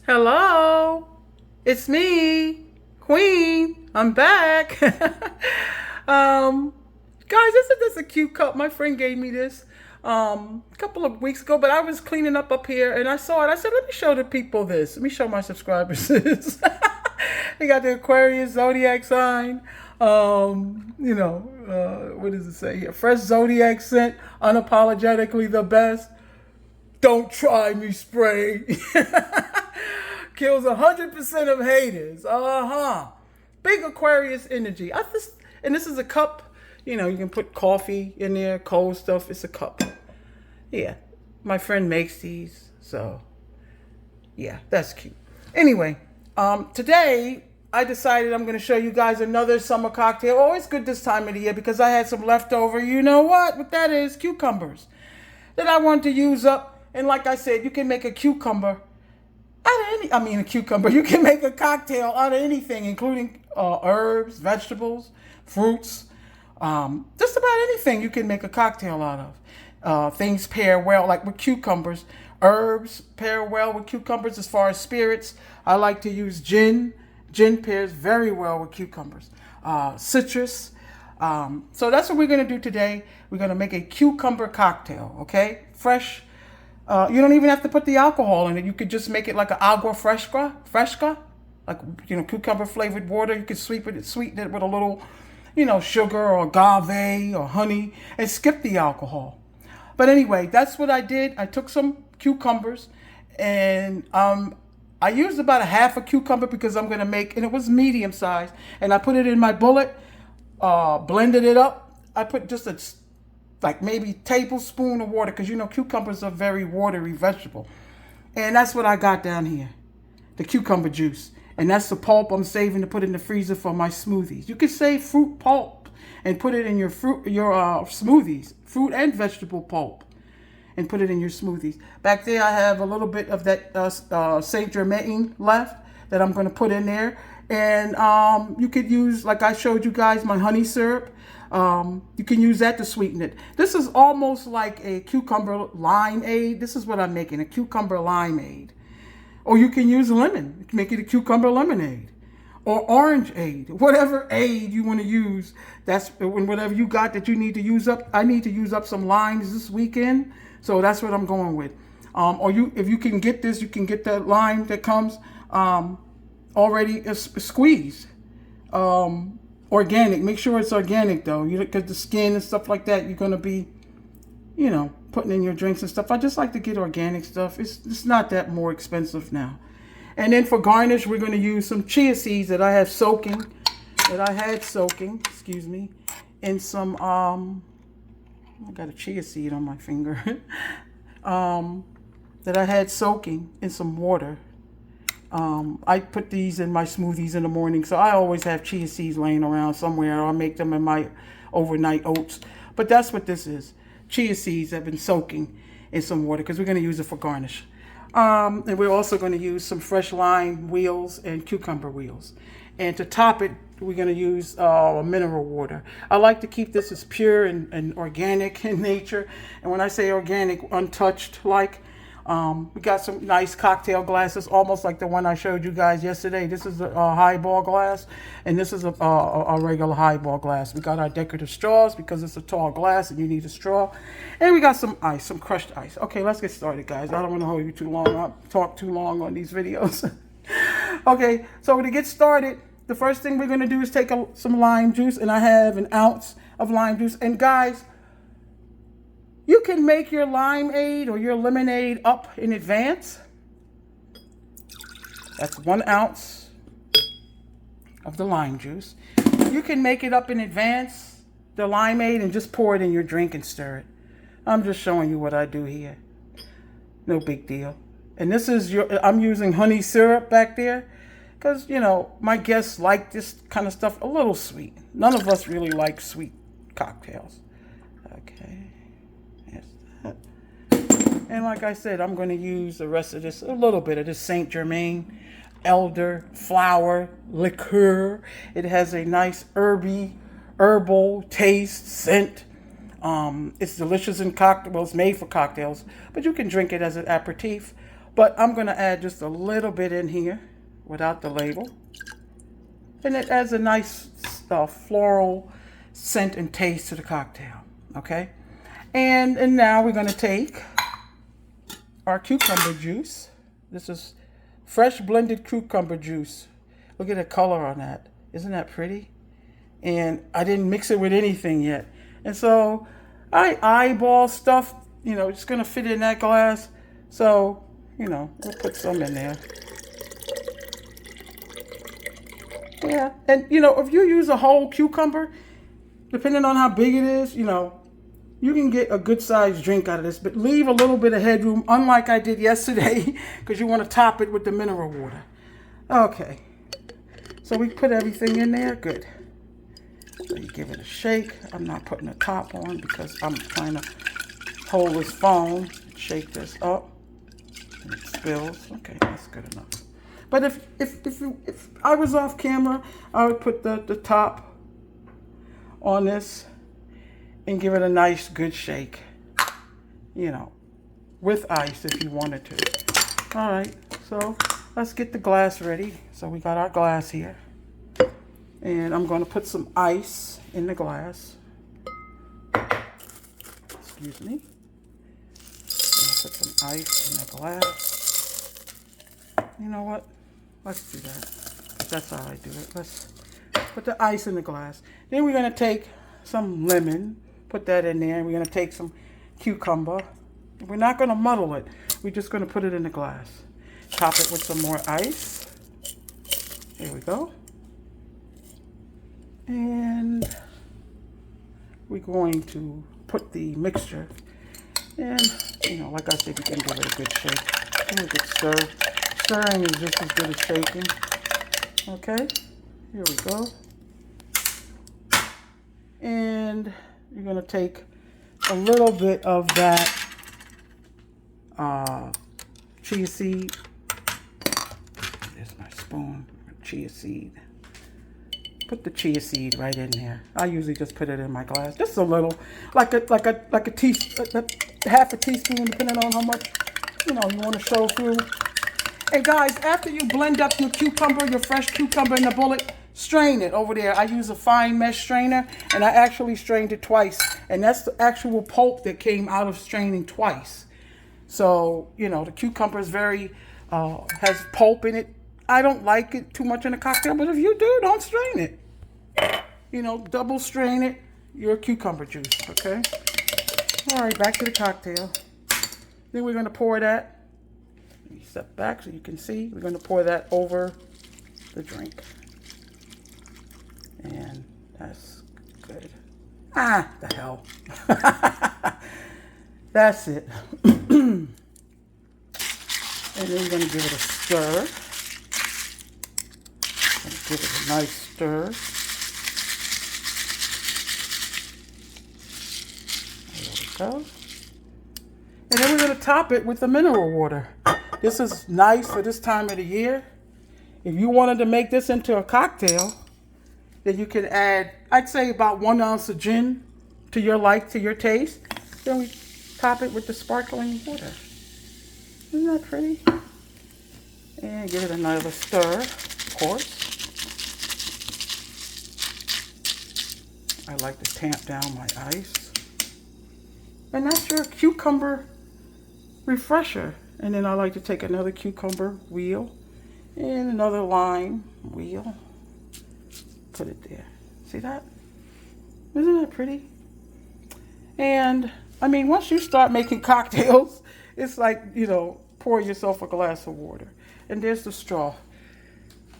Hello, it's me, Queen. I'm back. um, Guys, this is a cute cup. My friend gave me this a couple of weeks ago, but I was cleaning up here and I saw it. I said, let me show the people this. Let me show my subscribers this. They got the Aquarius zodiac sign. What does it say here? Fresh zodiac scent, unapologetically the best. Don't try me spray. Kills 100% of haters. Big Aquarius energy. And this is a cup. You know, you can put coffee in there, cold stuff. It's a cup. Yeah, my friend makes these, so yeah, that's cute. Anyway, today I decided I'm going to show you guys another summer cocktail. Always good this time of the year because I had some leftover. You know what that is? Cucumbers that I want to use up. And like I said, you can make a cucumber a cucumber. You can make a cocktail out of anything, including herbs, vegetables, fruits, just about anything you can make a cocktail out of. Things pair well, like with cucumbers. Herbs pair well with cucumbers as far as spirits. I like to use gin. Gin pairs very well with cucumbers. Citrus. So that's what we're going to do today. We're going to make a cucumber cocktail, okay? Fresh. You don't even have to put the alcohol in it. You could just make it like an agua fresca, like, cucumber flavored water. You could sweeten it with a little, sugar or agave or honey and skip the alcohol. But anyway, that's what I did. I took some cucumbers and I used about a half a cucumber because I'm going to make, and it was medium size, and I put it in my bullet, blended it up. I put just like maybe tablespoon of water because cucumbers are very watery vegetable, and that's what I got down here, the cucumber juice, and that's the pulp I'm saving to put in the freezer for my smoothies. You can save fruit pulp and put it in your smoothies, fruit and vegetable pulp, and put it in your smoothies. Back there I have a little bit of that Saint Germain left that I'm going to put in there, and you could use, like I showed you guys, my honey syrup. You can use that to sweeten it. This is almost like a cucumber limeade. This is what I'm making, a cucumber limeade. Or you can use lemon. You can make it a cucumber lemonade. Or orange aid. Whatever aid you want to use. That's whatever you got that you need to use up. I need to use up some limes this weekend. So that's what I'm going with. If you can get this, you can get that lime that comes already squeezed. Organic. Make sure it's organic though, because the skin and stuff like that you're gonna be, putting in your drinks and stuff. I just like to get organic stuff. It's not that more expensive now. And then for garnish, we're gonna use some chia seeds that I had soaking, in some I got a chia seed on my finger, that I had soaking in some water. I put these in my smoothies in the morning, so I always have chia seeds laying around somewhere, or I make them in my overnight oats. But that's what this is. Chia seeds have been soaking in some water because we're going to use it for garnish. And we're also going to use some fresh lime wheels and cucumber wheels. And to top it, we're going to use mineral water. I like to keep this as pure and organic in nature. And when I say organic, untouched, we got some nice cocktail glasses, almost like the one I showed you guys yesterday. This is a highball glass, and this is a regular highball glass. We got our decorative straws because it's a tall glass and you need a straw. And we got some ice, some crushed ice. Okay, let's get started, guys. I don't want to hold you too long. I'll talk too long on these videos. Okay, so to get started, the first thing we're going to do is take some lime juice, and I have an ounce of lime juice. And guys, you can make your limeade or your lemonade up in advance. That's 1 ounce of the lime juice. You can make it up in advance, the limeade, and just pour it in your drink and stir it. I'm just showing you what I do here. No big deal. And this is I'm using honey syrup back there because, my guests like this kind of stuff a little sweet. None of us really like sweet cocktails. Okay. And like I said, I'm going to use the rest of this, a little bit of this Saint Germain elder flower liqueur. It has a nice herbal taste, scent. It's delicious in cocktails. Well, it's made for cocktails, but you can drink it as an aperitif. But I'm going to add just a little bit in here without the label. And it adds a nice floral scent and taste to the cocktail. Okay? And now we're going to take our cucumber juice. This is fresh blended cucumber juice. Look at the color on that. Isn't that pretty? And I didn't mix it with anything yet. And so I eyeball stuff, it's going to fit in that glass. So, we'll put some in there. Yeah. And, if you use a whole cucumber, depending on how big it is, you can get a good sized drink out of this, but leave a little bit of headroom, unlike I did yesterday, because you want to top it with the mineral water. Okay. So we put everything in there. Good. So you give it a shake. I'm not putting the top on because I'm trying to hold this foam, shake this up, and it spills. Okay, that's good enough. But if I was off camera, I would put the top on this and give it a nice good shake, with ice if you wanted to. All right, so let's get the glass ready. So we got our glass here. And I'm going to put some ice in the glass. Excuse me. I'm going to put some ice in the glass. You know what? Let's do that. That's how I do it. Let's put the ice in the glass. Then we're going to take some lemon, put that in there. We're going to take some cucumber. We're not going to muddle it. We're just going to put it in the glass. Top it with some more ice. Here we go. And we're going to put the mixture. And, like I said, you can give it a good shake. Give it a good stir. Stirring is just as good as shaking. Okay, here we go. And you're going to take a little bit of that chia seed. There's my spoon. Chia seed. Put the chia seed right in there. I usually just put it in my glass, just a little, like a half a teaspoon, depending on how much you want to show through. And guys, after you blend up your cucumber, your fresh cucumber in the bullet, strain it over there. I use a fine mesh strainer, and I actually strained it twice, and that's the actual pulp that came out of straining twice. So the cucumber is very has pulp in it. I don't like it too much in a cocktail, but if you do, don't strain it. Double strain it, your cucumber juice, okay? All right, back to the cocktail. Then we're going to pour that. Let me step back so you can see. We're going to pour that over the drink. And that's good. The hell. That's it. And then we're going to give it a stir. Give it a nice stir. There we go. And then we're going to top it with the mineral water. This is nice for this time of the year. If you wanted to make this into a cocktail, then you can add, I'd say about 1 ounce of gin to your taste. Then we top it with the sparkling water. Isn't that pretty? And give it another stir, of course. I like to tamp down my ice. And that's your cucumber refresher. And then I like to take another cucumber wheel and another lime wheel. Put it there. See that? Isn't that pretty? And I mean, once you start making cocktails, it's like, pour yourself a glass of water. And there's the straw.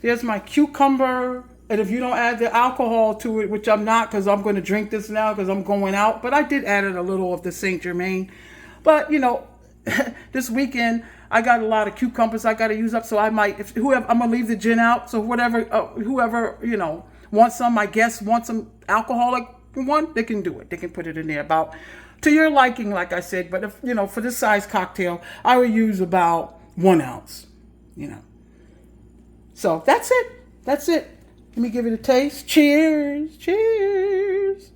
There's my cucumber. And if you don't add the alcohol to it, which I'm not because I'm going to drink this now because I'm going out. But I did add a little of the St. Germain. But, this weekend, I got a lot of cucumbers I got to use up. So I might, I'm going to leave the gin out. So whoever, wants some, my guests want some alcoholic one, they can do it. They can put it in there about to your liking, like I said. But if, for this size cocktail, I would use about 1 ounce, So that's it. That's it. Let me give it a taste. Cheers. Cheers.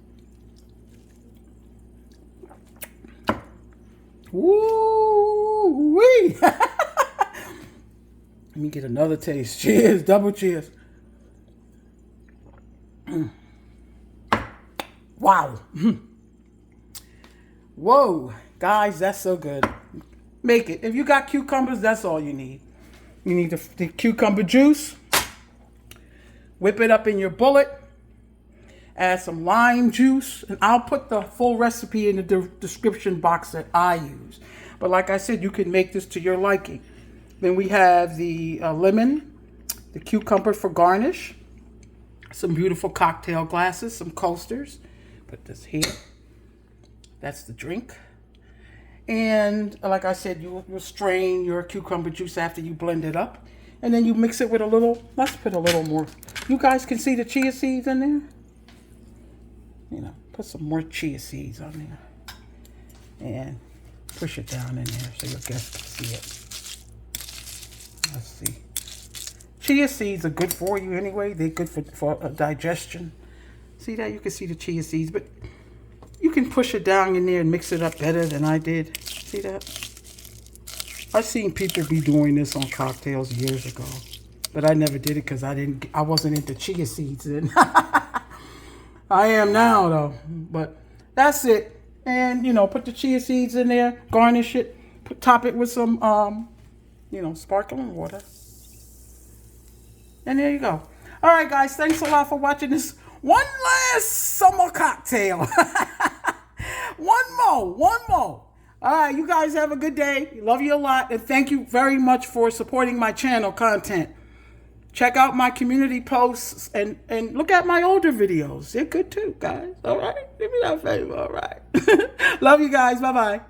Woo-wee. Let me get another taste. Cheers, double cheers. Wow. Whoa, guys, that's so good. Make it. If you got cucumbers, that's all you need. You need the cucumber juice. Whip it up in your bullet. Add some lime juice. And I'll put the full recipe in the description box that I use. But like I said, you can make this to your liking. Then we have the lemon, the cucumber for garnish. Some beautiful cocktail glasses, some coasters. Put this here. That's the drink. And like I said, you'll strain your cucumber juice after you blend it up. And then you mix it with a little, let's put a little more. You guys can see the chia seeds in there? You know, put some more chia seeds on there. And push it down in there so your guests can see it. Let's see. Chia seeds are good for you anyway. They're good for digestion. See that? You can see the chia seeds, but you can push it down in there and mix it up better than I did. See that? I've seen people be doing this on cocktails years ago, but I never did it because I wasn't into chia seeds then. I am now though, but that's it. And you know, put the chia seeds in there, garnish it, top it with some, you know, sparkling water. And there you go. All right, guys, thanks a lot for watching this one last summer cocktail. One more. All right, you guys have a good day. Love you a lot. And thank you very much for supporting my channel content. Check out my community posts and look at my older videos. They're good too, guys. All right? Give me that favor. All right. Love you guys. Bye-bye.